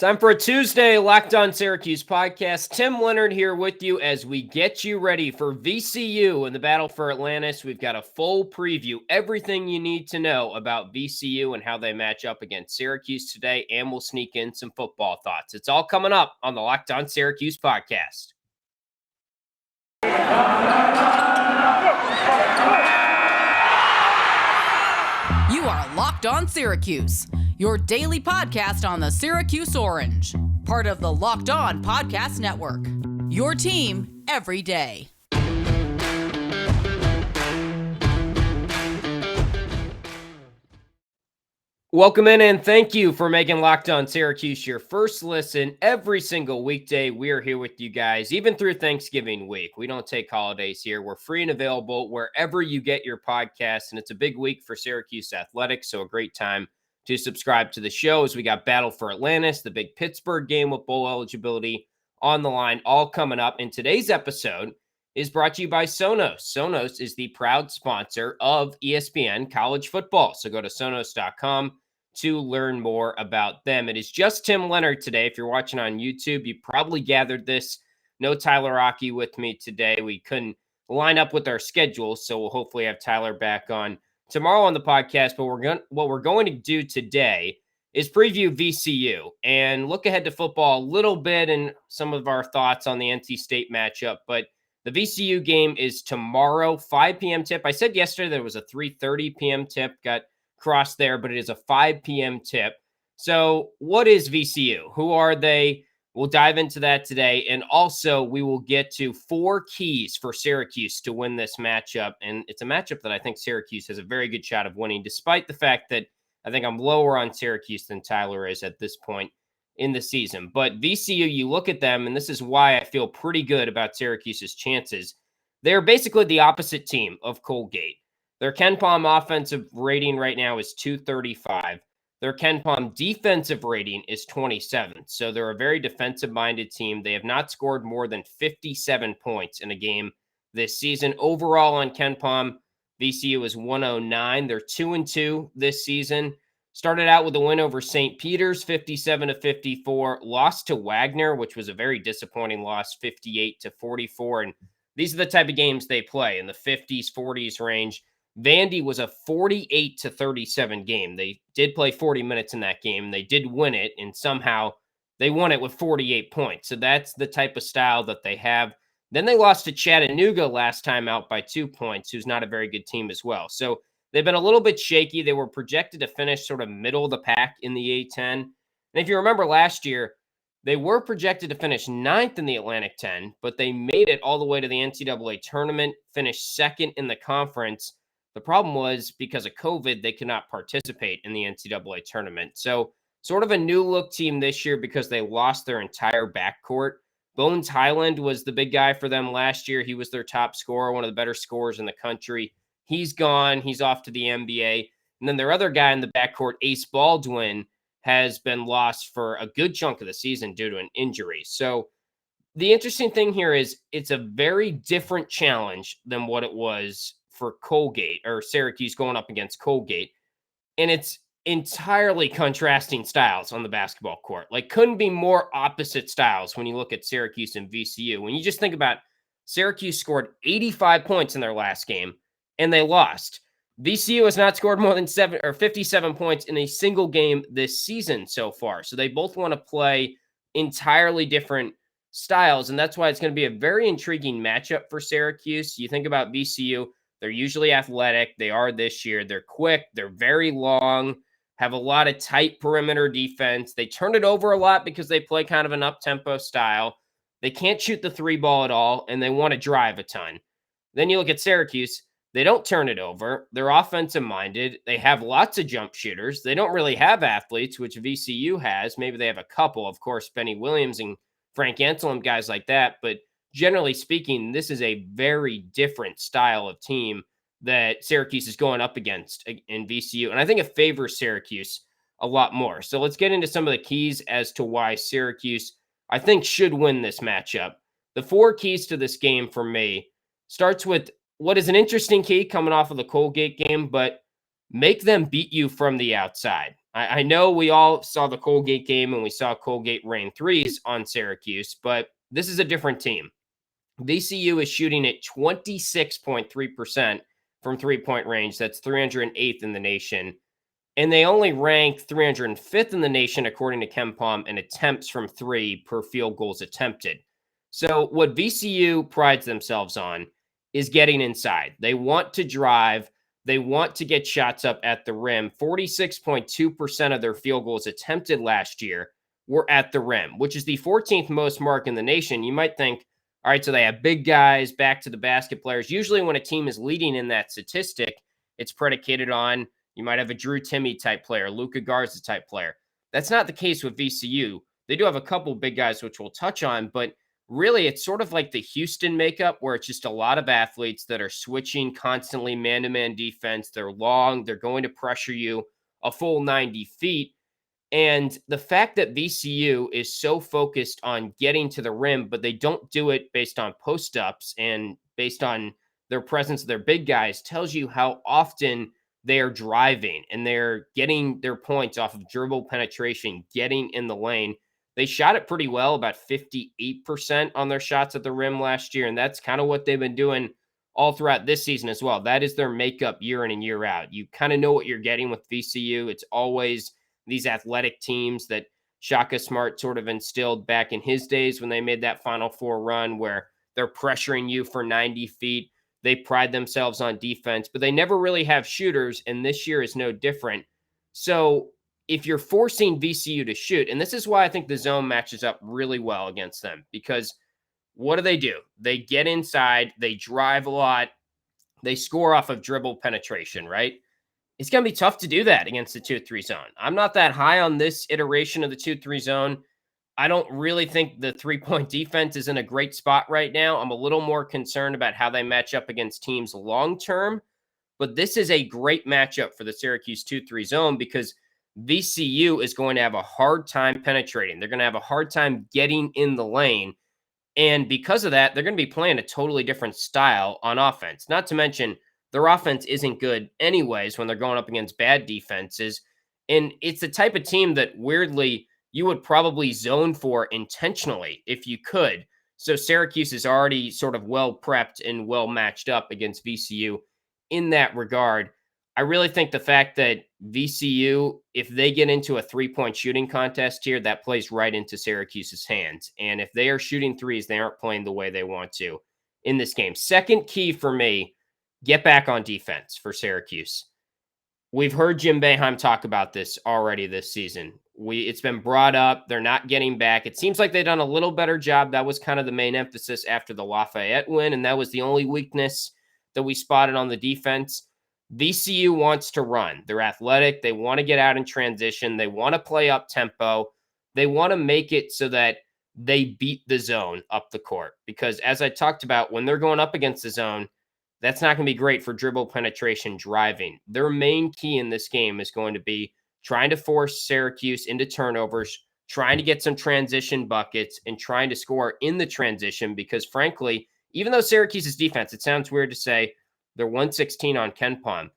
Time for a Tuesday Locked On Syracuse podcast. Tim Leonard here with you as we get you ready for VCU and the battle for Atlantis. We've got a full preview, everything you need to know about VCU and how they match up against Syracuse today, and we'll sneak in some football thoughts. It's all coming up on the Locked On Syracuse podcast. You are Locked On Syracuse, your daily podcast on the Syracuse Orange, part of the Locked On Podcast Network, your team every day. Welcome in and thank you for making Locked On Syracuse your first listen every single weekday. We are here with you guys, even through Thanksgiving week. We don't take holidays here. We're free and available wherever you get your podcasts, and it's a big week for Syracuse athletics, so a great time to subscribe to the show as we got Battle for Atlantis, the big Pittsburgh game with bowl eligibility on the line, all coming up. And today's episode is brought to you by Sonos. Sonos is the proud sponsor of ESPN College Football, so go to sonos.com to learn more about them. It is just Tim Leonard today. If you're watching on YouTube, you probably gathered this. No Tyler Rocky with me today. We couldn't line up with our schedules, so we'll hopefully have Tyler back on tomorrow on the podcast. But what we're going to do today is preview VCU and look ahead to football a little bit and some of our thoughts on the NC State matchup. But the VCU game is tomorrow, 5 p.m. tip. I said yesterday there was a 3:30 p.m. tip. Got crossed there, but it is a 5 p.m. tip. So what is VCU? Who are they? We'll dive into that today. And also we will get to 4 keys for Syracuse to win this matchup. And it's a matchup that I think Syracuse has a very good shot of winning, despite the fact that I think I'm lower on Syracuse than Tyler is at this point in the season. But VCU, you look at them, and this is why I feel pretty good about Syracuse's chances. They're basically the opposite team of Colgate. Their KenPom offensive rating right now is 235. Their KenPom defensive rating is 27. So they're a very defensive-minded team. They have not scored more than 57 points in a game this season. Overall on KenPom, VCU is 109. They're 2-2 this season. Started out with a win over St. Peter's, 57-54. Lost to Wagner, which was a very disappointing loss, 58-44. And these are the type of games they play in the 50s, 40s range. Vandy was a 48-37 game. They did play 40 minutes in that game. They did win it, and somehow they won it with 48 points. So that's the type of style that they have. Then they lost to Chattanooga last time out by 2 points, who's not a very good team as well. So they've been a little bit shaky. They were projected to finish sort of middle of the pack in the A10. And if you remember last year, they were projected to finish 9th in the Atlantic 10, but they made it all the way to the NCAA tournament, finished 2nd in the conference. The problem was because of COVID, they could not participate in the NCAA tournament. So sort of a new look team this year because they lost their entire backcourt. Bones Highland was the big guy for them last year. He was their top scorer, one of the better scorers in the country. He's gone. He's off to the NBA. And then their other guy in the backcourt, Ace Baldwin, has been lost for a good chunk of the season due to an injury. So the interesting thing here is it's a very different challenge than what it was for Colgate or Syracuse going up against Colgate. And it's entirely contrasting styles on the basketball court. Like, couldn't be more opposite styles when you look at Syracuse and VCU. When you just think about Syracuse scored 85 points in their last game and they lost. VCU has not scored more than 57 points in a single game this season so far. So they both want to play entirely different styles. And that's why it's going to be a very intriguing matchup for Syracuse. You think about VCU, they're usually athletic. They are this year. They're quick. They're very long, have a lot of tight perimeter defense. They turn it over a lot because they play kind of an up-tempo style. They can't shoot the 3 ball at all, and they want to drive a ton. Then you look at Syracuse. They don't turn it over. They're offensive-minded. They have lots of jump shooters. They don't really have athletes, which VCU has. Maybe they have a couple, of course, Benny Williams and Frank Anselm, guys like that. But generally speaking, this is a very different style of team that Syracuse is going up against in VCU. And I think it favors Syracuse a lot more. So let's get into some of the keys as to why Syracuse, I think, should win this matchup. The 4 keys to this game for me starts with what is an interesting key coming off of the Colgate game, but make them beat you from the outside. I know we all saw the Colgate game and we saw Colgate rain threes on Syracuse, but this is a different team. VCU is shooting at 26.3% from 3-point range. That's 308th in the nation. And they only rank 305th in the nation, according to KenPom, in attempts from three per field goals attempted. So, what VCU prides themselves on is getting inside. They want to drive, they want to get shots up at the rim. 46.2% of their field goals attempted last year were at the rim, which is the 14th most mark in the nation. You might think, all right, so they have big guys, back to the basket players. Usually, when a team is leading in that statistic, it's predicated on you might have a Drew Timme type player, Luka Garza type player. That's not the case with VCU. They do have a couple big guys, which we'll touch on, but really it's sort of like the Houston makeup where it's just a lot of athletes that are switching constantly man-to-man defense. They're long. They're going to pressure you a full 90 feet. And the fact that VCU is so focused on getting to the rim, but they don't do it based on post-ups and based on their presence of their big guys tells you how often they're driving and they're getting their points off of dribble penetration, getting in the lane. They shot it pretty well, about 58% on their shots at the rim last year. And that's kind of what they've been doing all throughout this season as well. That is their makeup year in and year out. You kind of know what you're getting with VCU. It's always these athletic teams that Shaka Smart sort of instilled back in his days when they made that Final Four run where they're pressuring you for 90 feet. They pride themselves on defense, but they never really have shooters, and this year is no different. So if you're forcing VCU to shoot, and this is why I think the zone matches up really well against them, because what do? They get inside, they drive a lot, they score off of dribble penetration, right? It's going to be tough to do that against the 2-3 zone. I'm not that high on this iteration of the 2-3 zone. I don't really think the 3-point defense is in a great spot right now. I'm a little more concerned about how they match up against teams long term, but this is a great matchup for the Syracuse 2-3 zone because VCU is going to have a hard time penetrating. They're going to have a hard time getting in the lane. And because of that, they're going to be playing a totally different style on offense. Not to mention, their offense isn't good anyways when they're going up against bad defenses. And it's the type of team that weirdly you would probably zone for intentionally if you could. So Syracuse is already sort of well prepped and well matched up against VCU in that regard. I really think the fact that VCU, if they get into a 3-point shooting contest here, that plays right into Syracuse's hands. And if they are shooting threes, they aren't playing the way they want to in this game. Second key for me, get back on defense for Syracuse. We've heard Jim Boeheim talk about this already this season. It's been brought up. They're not getting back. It seems like they've done a little better job. That was kind of the main emphasis after the Lafayette win, and that was the only weakness that we spotted on the defense. VCU wants to run. They're athletic. They want to get out in transition. They want to play up tempo. They want to make it so that they beat the zone up the court. Because as I talked about, when they're going up against the zone, that's not going to be great for dribble penetration driving. Their main key in this game is going to be trying to force Syracuse into turnovers, trying to get some transition buckets, and trying to score in the transition because, frankly, even though Syracuse's defense, it sounds weird to say, they're 116 on KenPom,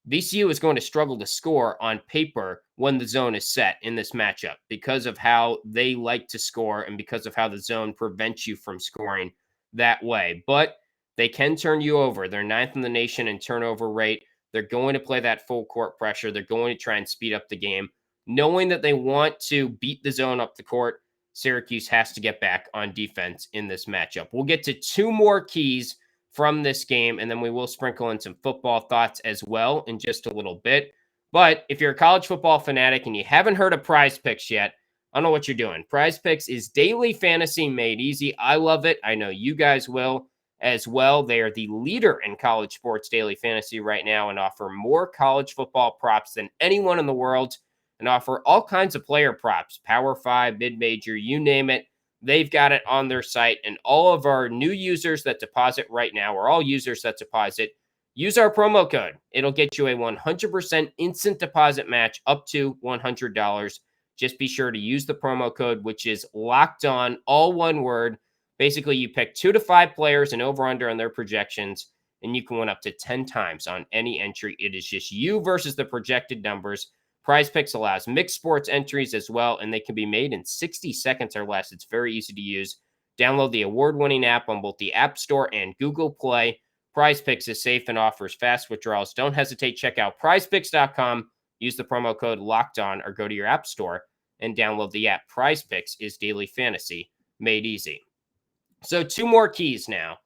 VCU is going to struggle to score on paper when the zone is set in this matchup because of how they like to score and because of how the zone prevents you from scoring that way. But they can turn you over. They're 9th in the nation in turnover rate. They're going to play that full court pressure. They're going to try and speed up the game. Knowing that they want to beat the zone up the court, Syracuse has to get back on defense in this matchup. We'll get to 2 more keys from this game, and then we will sprinkle in some football thoughts as well in just a little bit. But if you're a college football fanatic and you haven't heard of PrizePicks yet, I don't know what you're doing. PrizePicks is daily fantasy made easy. I love it. I know you guys will as well. They are the leader in college sports daily fantasy right now and offer more college football props than anyone in the world and offer all kinds of player props, Power 5, mid-major, you name it. They've got it on their site, and all of our new users that deposit right now, or all users that deposit, use our promo code. It'll get you a 100% instant deposit match up to $100. Just be sure to use the promo code, which is locked on, all one word. Basically, you pick 2 to 5 players and over-under on their projections, and you can win up to 10 times on any entry. It is just you versus the projected numbers. PrizePicks allows mixed sports entries as well, and they can be made in 60 seconds or less. It's very easy to use. Download the award-winning app on both the App Store and Google Play. PrizePicks is safe and offers fast withdrawals. Don't hesitate. Check out prizepicks.com. Use the promo code LOCKEDON or go to your App Store and download the app. PrizePicks is daily fantasy made easy. So 2 more keys now,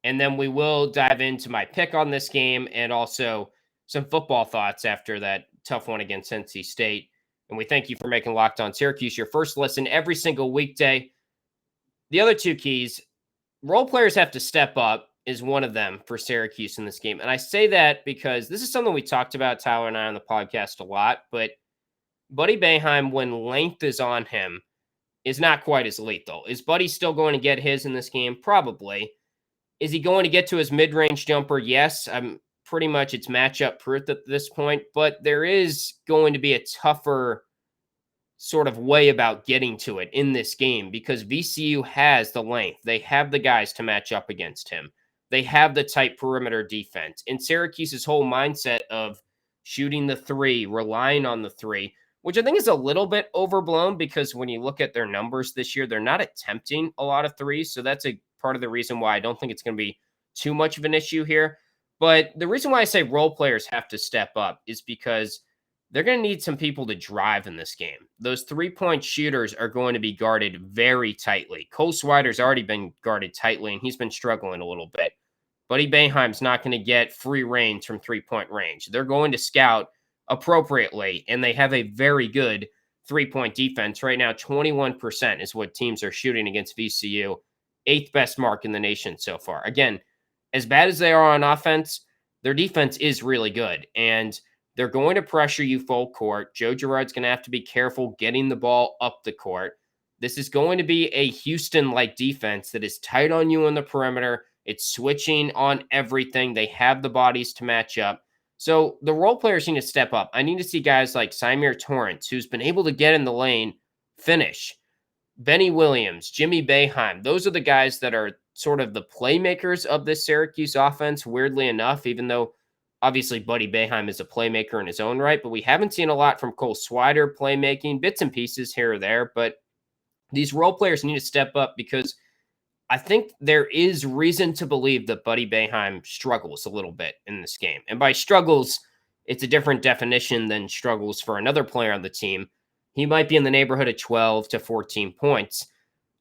and then we will dive into my pick on this game and also some football thoughts after that tough one against NC State. And we thank you for making Locked On Syracuse your first listen every single weekday. The other 2 keys, role players have to step up is one of them for Syracuse in this game. And I say that because this is something we talked about, Tyler and I, on the podcast a lot, but Buddy Boeheim, when length is on him, is not quite as lethal. Is Buddy still going to get his in this game? Probably. Is he going to get to his mid-range jumper? Yes. Pretty much it's matchup proof at this point, but there is going to be a tougher sort of way about getting to it in this game because VCU has the length. They have the guys to match up against him. They have the tight perimeter defense. And Syracuse's whole mindset of shooting the 3, relying on the 3, which I think is a little bit overblown because when you look at their numbers this year, they're not attempting a lot of 3s. So that's a part of the reason why I don't think it's going to be too much of an issue here. But the reason why I say role players have to step up is because they're going to need some people to drive in this game. Those 3-point shooters are going to be guarded very tightly. Cole Swider's already been guarded tightly, and he's been struggling a little bit. Buddy Boeheim's not going to get free range from 3-point range. They're going to scout appropriately, and they have a very good 3-point defense. Right now, 21% is what teams are shooting against VCU. 8th best mark in the nation so far. Again, as bad as they are on offense, their defense is really good, and they're going to pressure you full court. Joe Girard's going to have to be careful getting the ball up the court. This is going to be a Houston-like defense that is tight on you on the perimeter. It's switching on everything. They have the bodies to match up. So the role players need to step up. I need to see guys like Symir Torrance, who's been able to get in the lane, finish. Benny Williams, Jimmy Boeheim. Those are the guys that are sort of the playmakers of this Syracuse offense, weirdly enough, even though obviously Buddy Boeheim is a playmaker in his own right, but we haven't seen a lot from Cole Swider playmaking, bits and pieces here or there. But these role players need to step up because I think there is reason to believe that Buddy Boeheim struggles a little bit in this game. And by struggles, it's a different definition than struggles for another player on the team. He might be in the neighborhood of 12 to 14 points.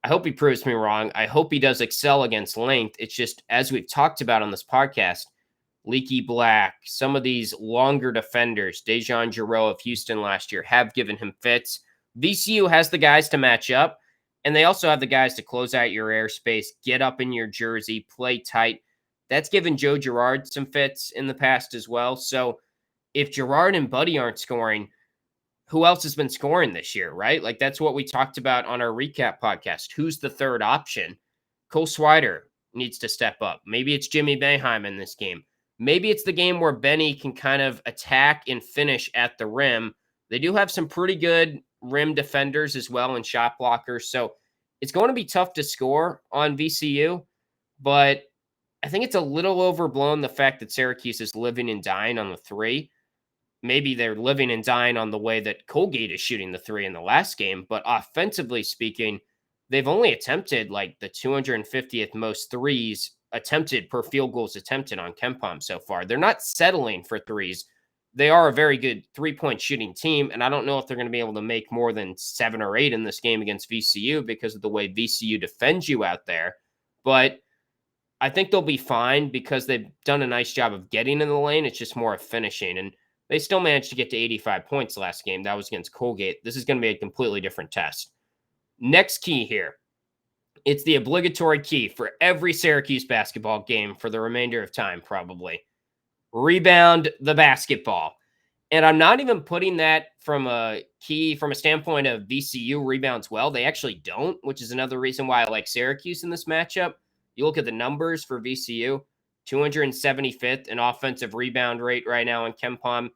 I hope he proves me wrong. I hope he does excel against length. It's just, as we've talked about on this podcast, Leaky Black, some of these longer defenders, Dejan Giroux of Houston last year, have given him fits. VCU has the guys to match up, and they also have the guys to close out your airspace, get up in your jersey, play tight. That's given Joe Girard some fits in the past as well. So if Girard and Buddy aren't scoring, who else has been scoring this year, right? Like that's what we talked about on our recap podcast. Who's the third option? Cole Swider needs to step up. Maybe it's Jimmy Boeheim in this game. Maybe it's the game where Benny can kind of attack and finish at the rim. They do have some pretty good rim defenders as well and shot blockers. So it's going to be tough to score on VCU, but I think it's a little overblown the fact that Syracuse is living and dying on the 3. Maybe they're living and dying on the way that Colgate is shooting the 3 in the last game, but offensively speaking, they've only attempted like the 250th most 3s attempted per field goals attempted on KenPom so far. They're not settling for 3s. They are a very good 3-point shooting team, and I don't know if they're going to be able to make more than 7 or 8 in this game against VCU because of the way VCU defends you out there. But I think they'll be fine because they've done a nice job of getting in the lane. It's just more of finishing, and they still managed to get to 85 points last game. That was against Colgate. This is going to be a completely different test. Next key here. It's the obligatory key for every Syracuse basketball game for the remainder of time, probably. Rebound the basketball. And I'm not even putting that from a standpoint of VCU rebounds well. They actually don't, which is another reason why I like Syracuse in this matchup. You look at the numbers for VCU, 275th in offensive rebound rate right now in KenPom,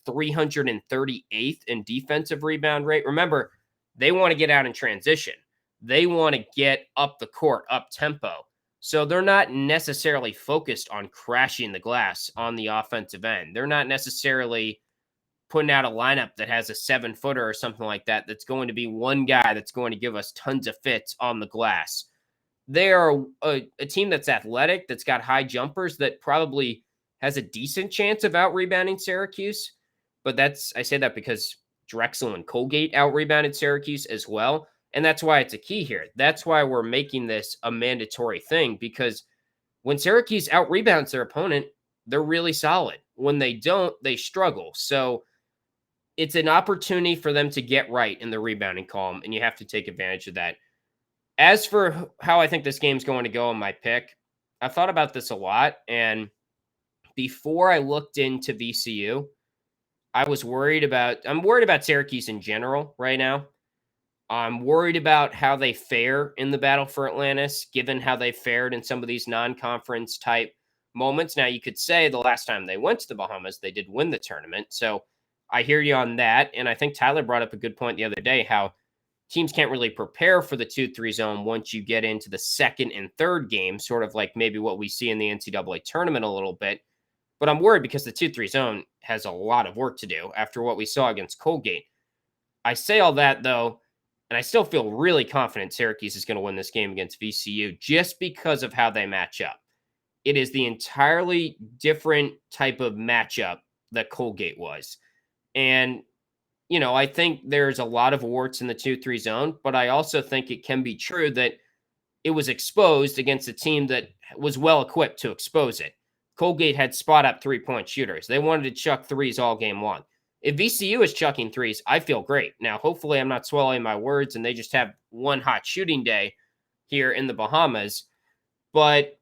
338th in defensive rebound rate. Remember, they want to get out in transition. They want to get up the court, up tempo. So they're not necessarily focused on crashing the glass on the offensive end. They're not necessarily putting out a lineup that has a 7-footer or something like that, that's going to be one guy that's going to give us tons of fits on the glass. They are a team that's athletic, that's got high jumpers, that probably has a decent chance of out-rebounding Syracuse. But I say that because Drexel and Colgate out-rebounded Syracuse as well. And that's why it's a key here. That's why we're making this a mandatory thing, because when Syracuse out-rebounds their opponent, they're really solid. When they don't, they struggle. So it's an opportunity for them to get right in the rebounding column, and you have to take advantage of that. As for how I think this game's going to go on my pick, I've thought about this a lot, and before I looked into VCU, I'm worried about Syracuse in general right now. I'm worried about how they fare in the battle for Atlantis, given how they fared in some of these non-conference type moments. Now, you could say the last time they went to the Bahamas, they did win the tournament. So I hear you on that. And I think Tyler brought up a good point the other day, how teams can't really prepare for the 2-3 zone once you get into the second and third game, sort of like maybe what we see in the NCAA tournament a little bit. But I'm worried because the 2-3 zone has a lot of work to do after what we saw against Colgate. I say all that, though, and I still feel really confident Syracuse is going to win this game against VCU just because of how they match up. It is the entirely different type of matchup that Colgate was. And, I think there's a lot of warts in the 2-3 zone, but I also think it can be true that it was exposed against a team that was well equipped to expose it. Colgate had spot-up three-point shooters. They wanted to chuck threes all game long. If VCU is chucking threes, I feel great. Now, hopefully I'm not swallowing my words and they just have one hot shooting day here in the Bahamas, but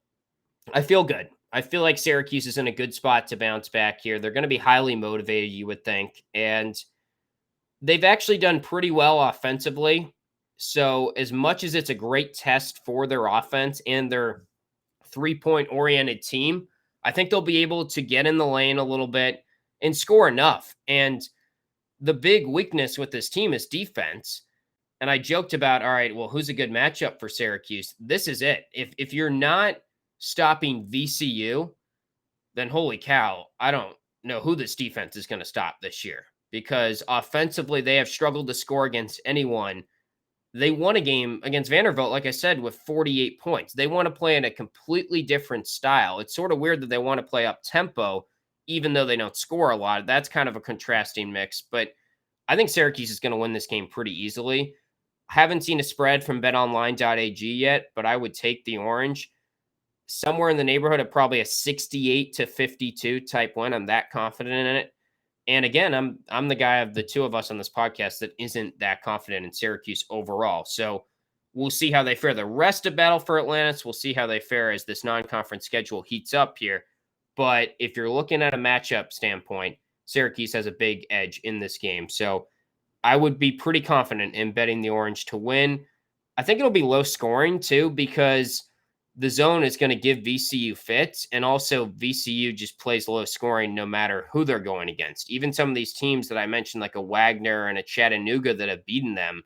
I feel good. I feel like Syracuse is in a good spot to bounce back here. They're going to be highly motivated, you would think, and they've actually done pretty well offensively. So as much as it's a great test for their offense and their three-point oriented team, I think they'll be able to get in the lane a little bit and score enough. And the big weakness with this team is defense. And I joked about, all right, well, who's a good matchup for Syracuse? This is it. If you're not stopping VCU, then holy cow, I don't know who this defense is going to stop this year, because offensively they have struggled to score against anyone. They won a game against Vanderbilt, like I said, with 48 points. They want to play in a completely different style. It's sort of weird that they want to play up tempo, even though they don't score a lot. That's kind of a contrasting mix, but I think Syracuse is going to win this game pretty easily. I haven't seen a spread from BetOnline.ag yet, but I would take the orange somewhere in the neighborhood of probably a 68-52 type win. I'm that confident in it. And again, I'm the guy of the two of us on this podcast that isn't that confident in Syracuse overall. So we'll see how they fare the rest of Battle for Atlantis. We'll see how they fare as this non-conference schedule heats up here. But if you're looking at a matchup standpoint, Syracuse has a big edge in this game. So I would be pretty confident in betting the orange to win. I think it'll be low scoring too, because the zone is going to give VCU fits, and also VCU just plays low scoring no matter who they're going against. Even some of these teams that I mentioned, like a Wagner and a Chattanooga that have beaten them,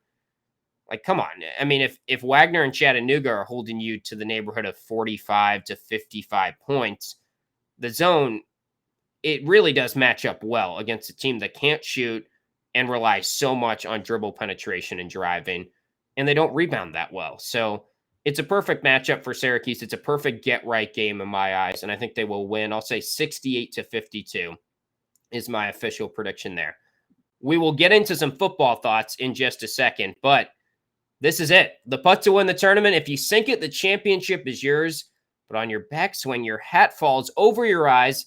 like, come on. I mean, if Wagner and Chattanooga are holding you to the neighborhood of 45 to 55 points, the zone, it really does match up well against a team that can't shoot and relies so much on dribble penetration and driving, and they don't rebound that well. So it's a perfect matchup for Syracuse. It's a perfect get-right game in my eyes, and I think they will win. I'll say 68-52 is my official prediction there. We will get into some football thoughts in just a second, but this is it. The putt to win the tournament. If you sink it, the championship is yours. But on your backswing, your hat falls over your eyes.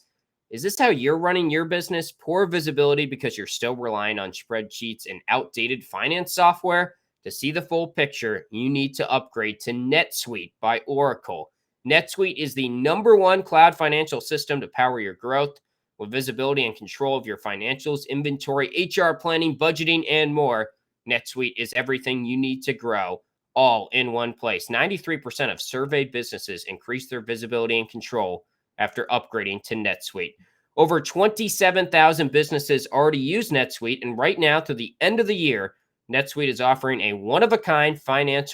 Is this how you're running your business? Poor visibility because you're still relying on spreadsheets and outdated finance software? To see the full picture, you need to upgrade to NetSuite by Oracle. NetSuite is the #1 cloud financial system to power your growth with visibility and control of your financials, inventory, HR planning, budgeting, and more. NetSuite is everything you need to grow, all in one place. 93% of surveyed businesses increase their visibility and control after upgrading to NetSuite. Over 27,000 businesses already use NetSuite, and right now, through the end of the year, NetSuite is offering a one-of-a-kind finance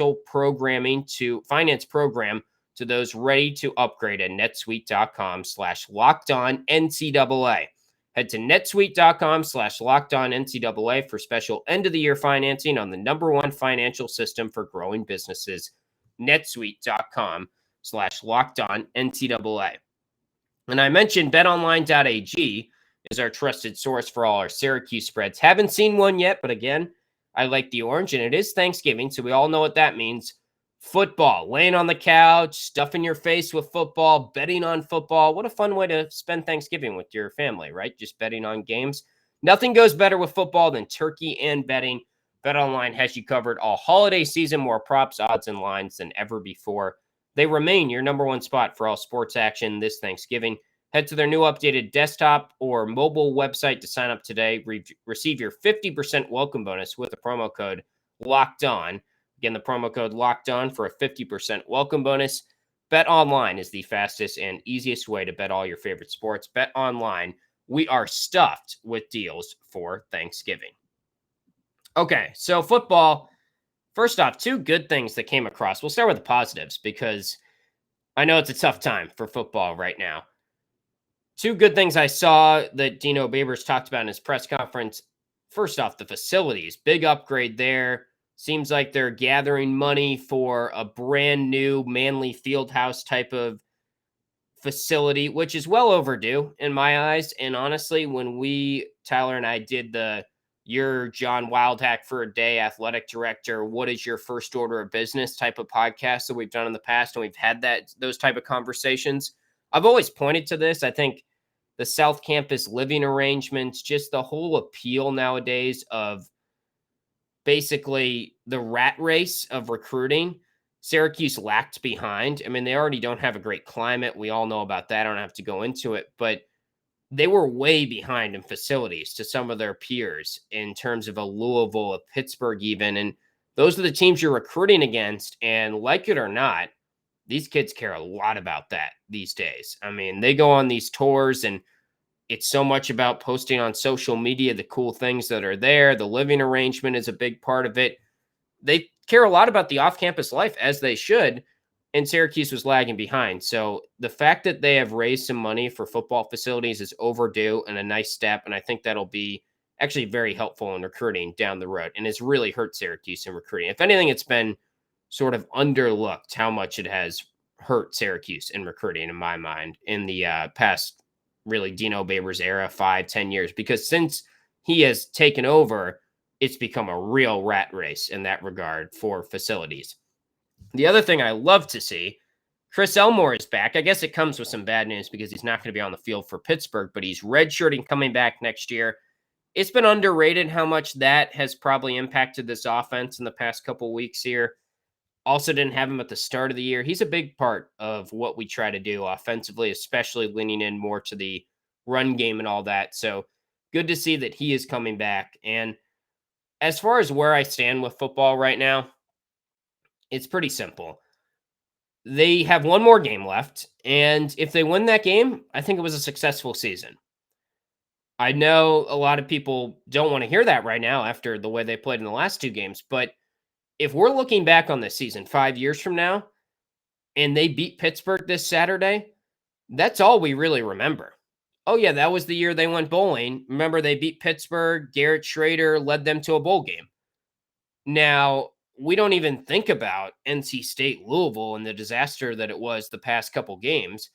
program to those ready to upgrade at netsuite.com/LockedOnNCAA. Head to netsuite.com/LockedOnNCAA for special end-of-the-year financing on the #1 financial system for growing businesses, netsuite.com/LockedOnNCAA. And I mentioned BetOnline.ag is our trusted source for all our Syracuse spreads. Haven't seen one yet, but again, I like the orange, and it is Thanksgiving, so we all know what that means. Football, laying on the couch, stuffing your face with football, betting on football. What a fun way to spend Thanksgiving with your family, right? Just betting on games. Nothing goes better with football than turkey and betting. BetOnline has you covered all holiday season, more props, odds, and lines than ever before. They remain your #1 spot for all sports action this Thanksgiving. Head to their new updated desktop or mobile website to sign up today. Receive your 50% welcome bonus with the promo code LOCKEDON. Again, the promo code LOCKEDON for a 50% welcome bonus. BetOnline is the fastest and easiest way to bet all your favorite sports. BetOnline, we are stuffed with deals for Thanksgiving. Okay, so football. First off, two good things that came across. We'll start with the positives because I know it's a tough time for football right now. Two good things I saw that Dino Babers talked about in his press conference. First off, the facilities, big upgrade there. Seems like they're gathering money for a brand new Manley Fieldhouse type of facility, which is well overdue in my eyes. And honestly, when Tyler and I did the "You're John Wildhack for a Day athletic director, what is your first order of business" type of podcast that we've done in the past, and we've had those type of conversations, I've always pointed to this. I think the South Campus living arrangements, just the whole appeal nowadays of basically the rat race of recruiting, Syracuse lacked behind. I mean, they already don't have a great climate. We all know about that. I don't have to go into it, but they were way behind in facilities to some of their peers in terms of a Louisville, a Pittsburgh even. And those are the teams you're recruiting against. And like it or not, these kids care a lot about that these days. I mean, they go on these tours and it's so much about posting on social media the cool things that are there. The living arrangement is a big part of it. They care a lot about the off-campus life, as they should, and Syracuse was lagging behind. So the fact that they have raised some money for football facilities is overdue and a nice step, and I think that'll be actually very helpful in recruiting down the road, and it's really hurt Syracuse in recruiting. If anything, it's been sort of underlooked how much it has hurt Syracuse in recruiting, in my mind, in the past really Dino Babers era, 5-10 years, because since he has taken over, it's become a real rat race in that regard for facilities. The other thing I love to see, Chris Elmore is back. I guess it comes with some bad news because he's not going to be on the field for Pittsburgh, but he's redshirting coming back next year. It's been underrated how much that has probably impacted this offense in the past couple weeks here. Also didn't have him at the start of the year. He's a big part of what we try to do offensively, especially leaning in more to the run game and all that. So good to see that he is coming back. And as far as where I stand with football right now, it's pretty simple. They have one more game left, and if they win that game, I think it was a successful season. I know a lot of people don't want to hear that right now after the way they played in the last two games, but if we're looking back on this season 5 years from now and they beat Pittsburgh this Saturday, that's all we really remember. Oh, yeah, that was the year they went bowling. Remember, they beat Pittsburgh. Garrett Schrader led them to a bowl game. Now, we don't even think about NC State Louisville and the disaster that it was the past couple games.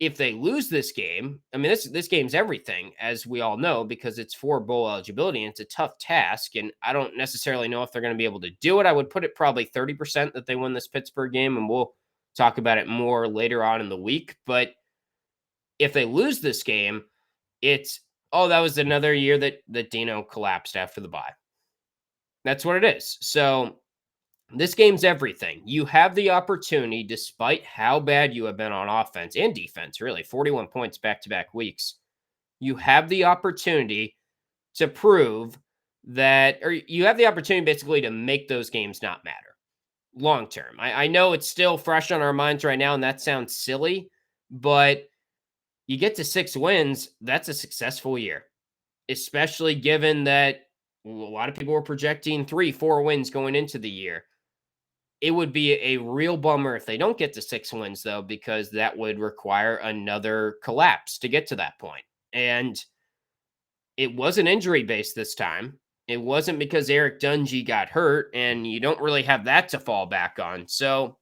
If they lose this game, I mean, this game's everything, as we all know, because it's for bowl eligibility, and it's a tough task, and I don't necessarily know if they're going to be able to do it. I would put it probably 30% that they win this Pittsburgh game, and we'll talk about it more later on in the week. But if they lose this game, it's, oh, that was another year that Dino collapsed after the bye. That's what it is. So this game's everything. You have the opportunity, despite how bad you have been on offense and defense, really, 41 points back-to-back weeks. You have the opportunity to prove that, or you have the opportunity basically to make those games not matter long term. I know it's still fresh on our minds right now, and that sounds silly, but you get to 6 wins, that's a successful year, especially given that a lot of people were projecting 3-4 wins going into the year. It would be a real bummer if they don't get to 6 wins, though, because that would require another collapse to get to that point. And it wasn't injury-based this time. It wasn't because Eric Dungy got hurt, and you don't really have that to fall back on. So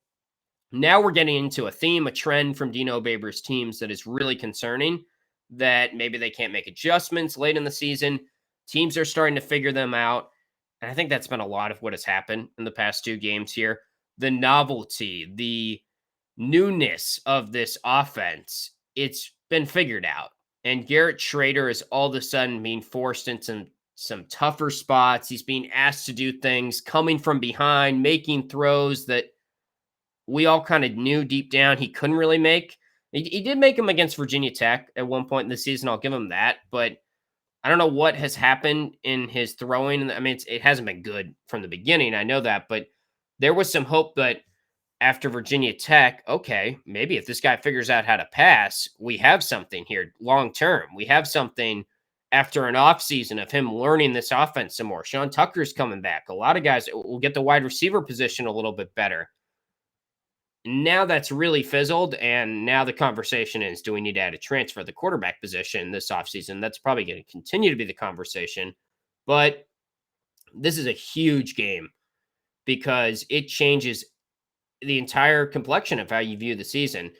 now we're getting into a theme, a trend from Dino Babers teams that is really concerning, that maybe they can't make adjustments late in the season. Teams are starting to figure them out. And I think that's been a lot of what has happened in the past 2 games here. The novelty, the newness of this offense, it's been figured out. And Garrett Schrader is all of a sudden being forced into some tougher spots. He's being asked to do things, coming from behind, making throws that we all kind of knew deep down he couldn't really make. He did make them against Virginia Tech at one point in the season. I'll give him that. But I don't know what has happened in his throwing. I mean, it hasn't been good from the beginning. I know that. But there was some hope that after Virginia Tech, okay, maybe if this guy figures out how to pass, we have something here long term. We have something after an offseason of him learning this offense some more. Sean Tucker's coming back. A lot of guys will get the wide receiver position a little bit better. Now that's really fizzled, and now the conversation is, do we need to add a transfer at the quarterback position this offseason? That's probably going to continue to be the conversation. But this is a huge game because it changes the entire complexion of how you view the season.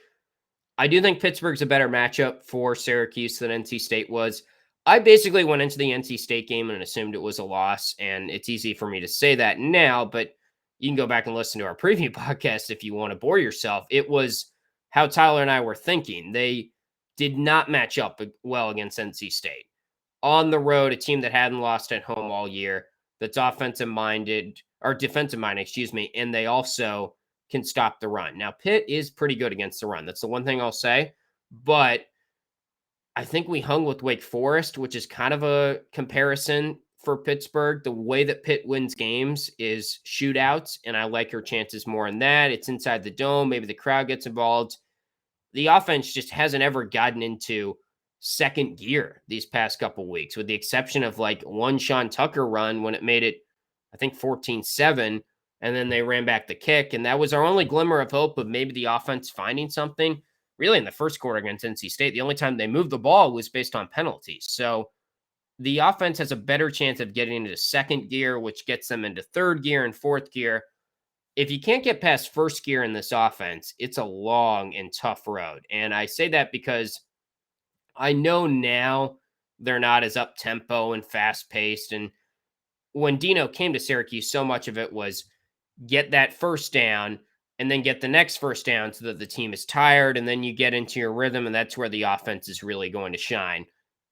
I do think Pittsburgh's a better matchup for Syracuse than NC State was. I basically went into the NC State game and assumed it was a loss, and it's easy for me to say that now, but you can go back and listen to our preview podcast if you want to bore yourself. It was how Tyler and I were thinking. They did not match up well against NC State. On the road, a team that hadn't lost at home all year, that's defensive minded, and they also can stop the run. Now, Pitt is pretty good against the run. That's the one thing I'll say. But I think we hung with Wake Forest, which is kind of a comparison for Pittsburgh. The way that Pitt wins games is shootouts, and I like her chances more in that. It's inside the dome. Maybe the crowd gets involved. The offense just hasn't ever gotten into second gear these past couple weeks, with the exception of like one Sean Tucker run when it made it, I think, 14-7, and then they ran back the kick, and that was our only glimmer of hope of maybe the offense finding something. Really, in the first quarter against NC State, the only time they moved the ball was based on penalties. So the offense has a better chance of getting into second gear, which gets them into third gear and fourth gear. If you can't get past first gear in this offense, it's a long and tough road. And I say that because I know now they're not as up-tempo and fast-paced. And when Dino came to Syracuse, so much of it was get that first down and then get the next first down so that the team is tired, and then you get into your rhythm, and that's where the offense is really going to shine.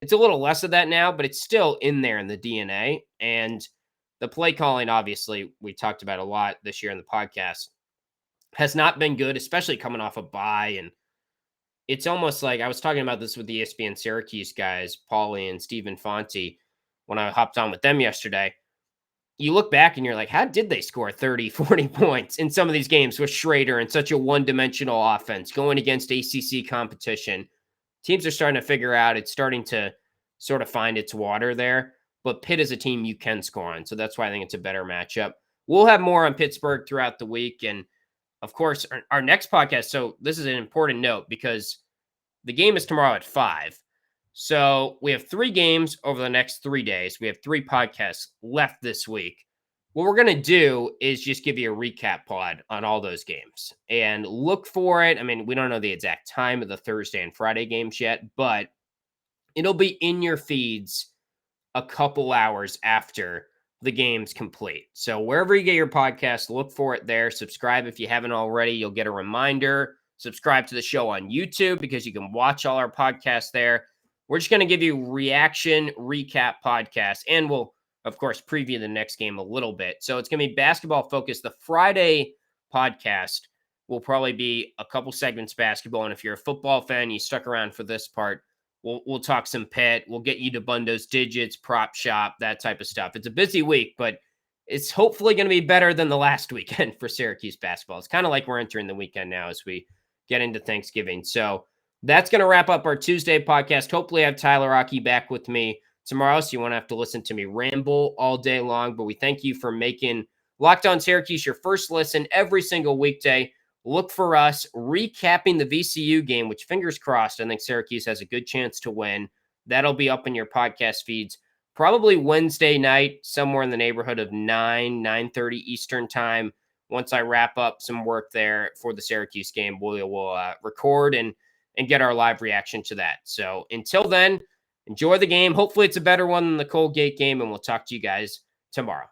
It's a little less of that now, but it's still in there in the DNA. And the play calling, obviously, we talked about a lot this year in the podcast, has not been good, especially coming off a bye. And it's almost like I was talking about this with the ESPN Syracuse guys, Paulie and Stephen Fonte, when I hopped on with them yesterday. You look back and you're like, how did they score 30, 40 points in some of these games with Schrader and such a one-dimensional offense going against ACC competition? Teams are starting to figure out, it's starting to sort of find its water there. But Pitt is a team you can score on, so that's why I think it's a better matchup. We'll have more on Pittsburgh throughout the week. And, of course, our next podcast, so this is an important note because the game is tomorrow at 5. So we have 3 games over the next 3 days. We have 3 podcasts left this week. What we're going to do is just give you a recap pod on all those games and look for it. I mean, we don't know the exact time of the Thursday and Friday games yet, but it'll be in your feeds a couple hours after the game's complete. So wherever you get your podcast, look for it there. Subscribe if you haven't already. You'll get a reminder. Subscribe to the show on YouTube because you can watch all our podcasts there. We're just going to give you reaction recap podcast, and we'll, of course, preview the next game a little bit. So it's going to be basketball focused. The Friday podcast will probably be a couple segments basketball. And if you're a football fan, you stuck around for this part, we'll talk some Pitt. We'll get you to Bundo's digits, prop shop, that type of stuff. It's a busy week, but it's hopefully going to be better than the last weekend for Syracuse basketball. It's kind of like we're entering the weekend now as we get into Thanksgiving. So that's going to wrap up our Tuesday podcast. Hopefully I have Tyler Rocky back with me tomorrow, so you won't have to listen to me ramble all day long. But we thank you for making Locked On Syracuse your first listen every single weekday. Look for us recapping the VCU game, which, fingers crossed, I think Syracuse has a good chance to win That'll be up in your podcast feeds probably Wednesday night, somewhere in the neighborhood of 9:30 Eastern time. Once I wrap up some work there for the Syracuse game, we'll record and get our live reaction to that. So until then, enjoy the game. Hopefully it's a better one than the Colgate game, and we'll talk to you guys tomorrow.